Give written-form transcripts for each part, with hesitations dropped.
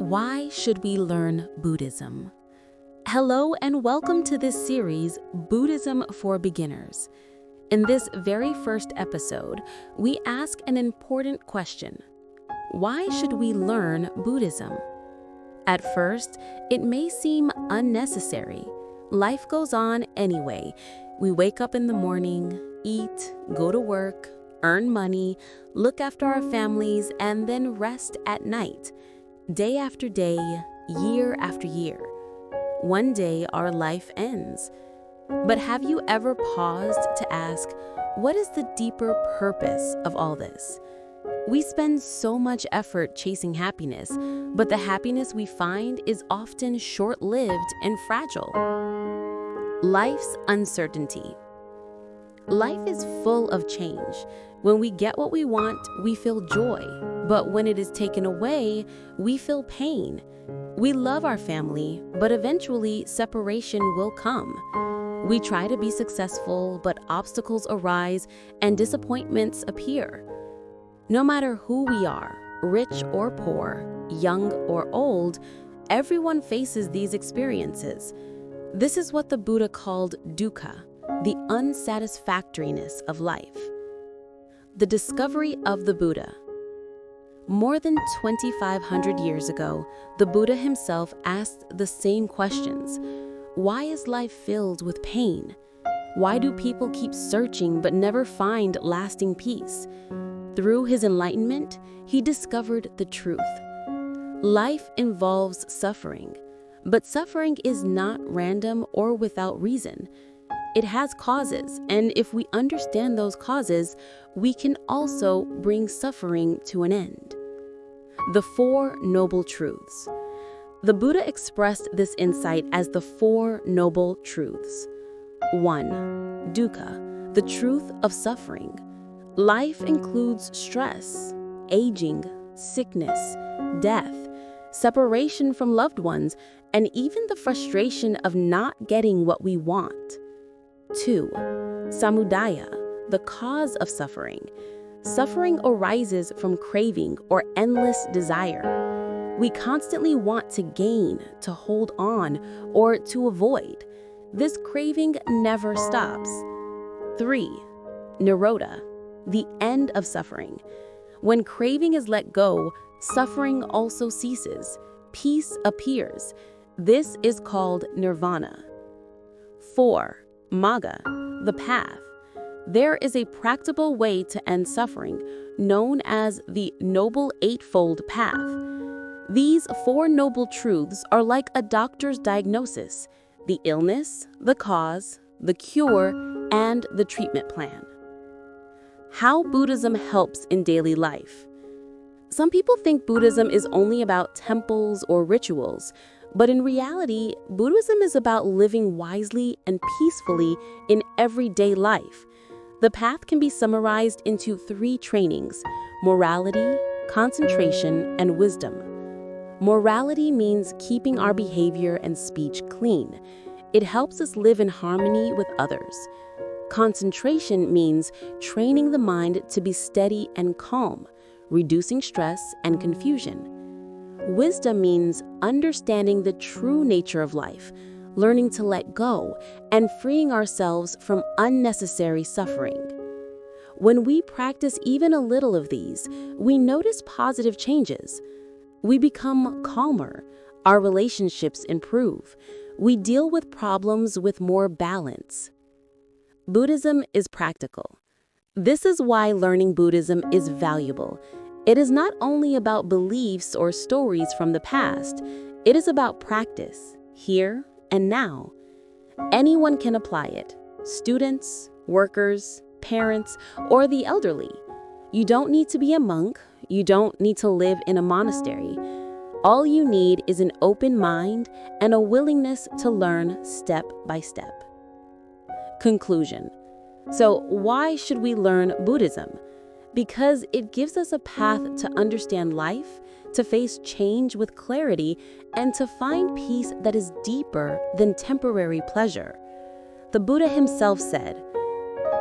Why should we learn Buddhism? Hello and welcome to this series, Buddhism for Beginners. In this very first episode, we ask an important question. Why should we learn Buddhism? At first, it may seem unnecessary. Life goes on anyway. We wake up in the morning, eat, go to work, earn money, look after our families, and then rest at night. Day after day, year after year. One day our life ends. But have you ever paused to ask, what is the deeper purpose of all this? We spend so much effort chasing happiness, but the happiness we find is often short-lived and fragile. Life's uncertainty. Life is full of change. When we get what we want, we feel joy. But when it is taken away, we feel pain. We love our family, but eventually separation will come. We try to be successful, but obstacles arise and disappointments appear. No matter who we are, rich or poor, young or old, everyone faces these experiences. This is what the Buddha called dukkha, the unsatisfactoriness of life. The discovery of the Buddha. More than 2,500 years ago, the Buddha himself asked the same questions. Why is life filled with pain? Why do people keep searching but never find lasting peace? Through his enlightenment, he discovered the truth. Life involves suffering, but suffering is not random or without reason. It has causes, and if we understand those causes, we can also bring suffering to an end. The Four Noble Truths. The Buddha expressed this insight as the Four Noble Truths. 1. Dukkha, the truth of suffering. Life includes stress, aging, sickness, death, separation from loved ones, and even the frustration of not getting what we want. 2. Samudaya, the cause of suffering. Suffering arises from craving or endless desire. We constantly want to gain, to hold on, or to avoid. This craving never stops. 3. Nirodha, the end of suffering. When craving is let go, suffering also ceases. Peace appears. This is called nirvana. 4. Magga, the path. There is a practicable way to end suffering, known as the Noble Eightfold Path. These Four Noble Truths are like a doctor's diagnosis: the illness, the cause, the cure, and the treatment plan. How Buddhism helps in daily life. Some people think Buddhism is only about temples or rituals, but in reality, Buddhism is about living wisely and peacefully in everyday life. The path can be summarized into 3 trainings: morality, concentration, and wisdom. Morality means keeping our behavior and speech clean. It helps us live in harmony with others. Concentration means training the mind to be steady and calm, reducing stress and confusion. Wisdom means understanding the true nature of life, learning to let go, and freeing ourselves from unnecessary suffering. When we practice even a little of these, we notice positive changes. We become calmer, our relationships improve, we deal with problems with more balance. Buddhism is practical. This is why learning Buddhism is valuable. It is not only about beliefs or stories from the past, it is about practice, here and now. Anyone can apply it: students, workers, parents, or the elderly. You don't need to be a monk, you don't need to live in a monastery. All you need is an open mind and a willingness to learn step by step. Conclusion. So why should we learn Buddhism? Because it gives us a path to understand life, to face change with clarity, and to find peace that is deeper than temporary pleasure. The Buddha himself said,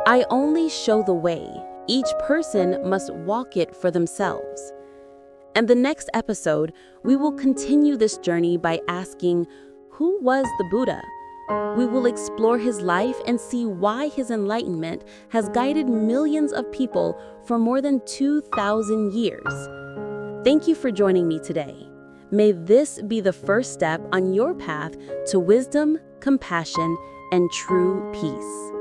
"I only show the way. Each person must walk it for themselves." And the next episode, we will continue this journey by asking, who was the Buddha? We will explore his life and see why his enlightenment has guided millions of people for more than 2,000 years. Thank you for joining me today. May this be the first step on your path to wisdom, compassion, and true peace.